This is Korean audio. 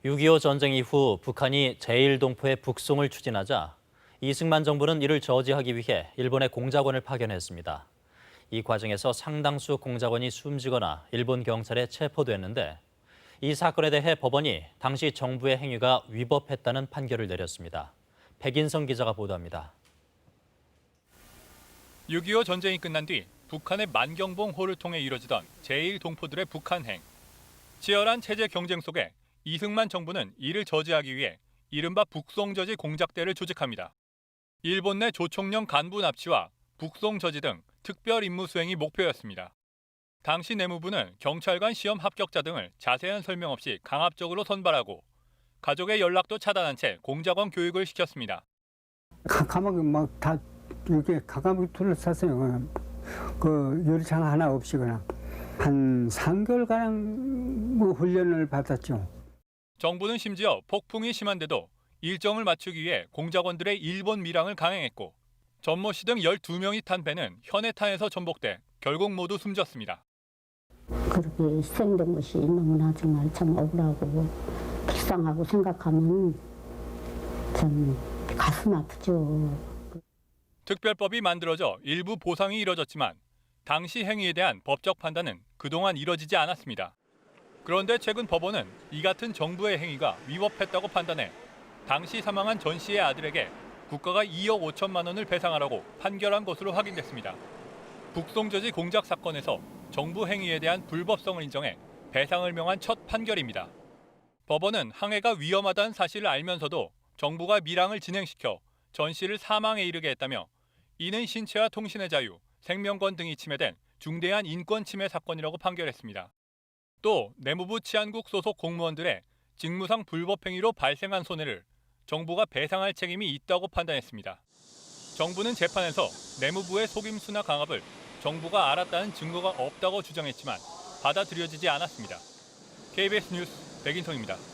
6.25 전쟁 이후 북한이 제1동포의 북송을 추진하자 이승만 정부는 이를 저지하기 위해 일본의 공작원을 파견했습니다. 이 과정에서 상당수 공작원이 숨지거나 일본 경찰에 체포됐는데 이 사건에 대해 법원이 당시 정부의 행위가 위법했다는 판결을 내렸습니다. 백인성 기자가 보도합니다. 6.25 전쟁이 끝난 뒤 북한의 만경봉호를 통해 이뤄지던 제1동포들의 북한행. 치열한 체제 경쟁 속에 이승만 정부는 이를 저지하기 위해 이른바 북송저지 공작대를 조직합니다. 일본 내 조총령 간부 납치와 북송저지 등 특별 임무 수행이 목표였습니다. 당시 내무부는 경찰관 시험 합격자 등을 자세한 설명 없이 강압적으로 선발하고 가족의 연락도 차단한 채 공작원 교육을 시켰습니다. 감옥에 막 다 이렇게 가감이 둘러쌌어요. 그 유리창 하나 없이 그냥 한 3개월가량 훈련을 받았죠. 정부는 심지어 폭풍이 심한데도 일정을 맞추기 위해 공작원들의 일본 밀항을 강행했고 전모 씨 등 12명이 탄 배는 현해탄에서 전복돼 결국 모두 숨졌습니다. 그렇게 희생된 것이 너무나 정말 참 억울하고 불쌍하고 생각하면 참 가슴 아프죠. 특별법이 만들어져 일부 보상이 이뤄졌지만 당시 행위에 대한 법적 판단은 그동안 이뤄지지 않았습니다. 그런데 최근 법원은 이 같은 정부의 행위가 위법했다고 판단해 당시 사망한 전 씨의 아들에게 국가가 2억 5천만 원을 배상하라고 판결한 것으로 확인됐습니다. 북송저지 공작 사건에서 정부 행위에 대한 불법성을 인정해 배상을 명한 첫 판결입니다. 법원은 항해가 위험하다는 사실을 알면서도 정부가 밀항을 진행시켜 전 씨를 사망에 이르게 했다며 이는 신체와 통신의 자유, 생명권 등이 침해된 중대한 인권 침해 사건이라고 판결했습니다. 또 내무부 치안국 소속 공무원들의 직무상 불법 행위로 발생한 손해를 정부가 배상할 책임이 있다고 판단했습니다. 정부는 재판에서 내무부의 속임수나 강압을 정부가 알았다는 증거가 없다고 주장했지만 받아들여지지 않았습니다. KBS 뉴스 백인성입니다.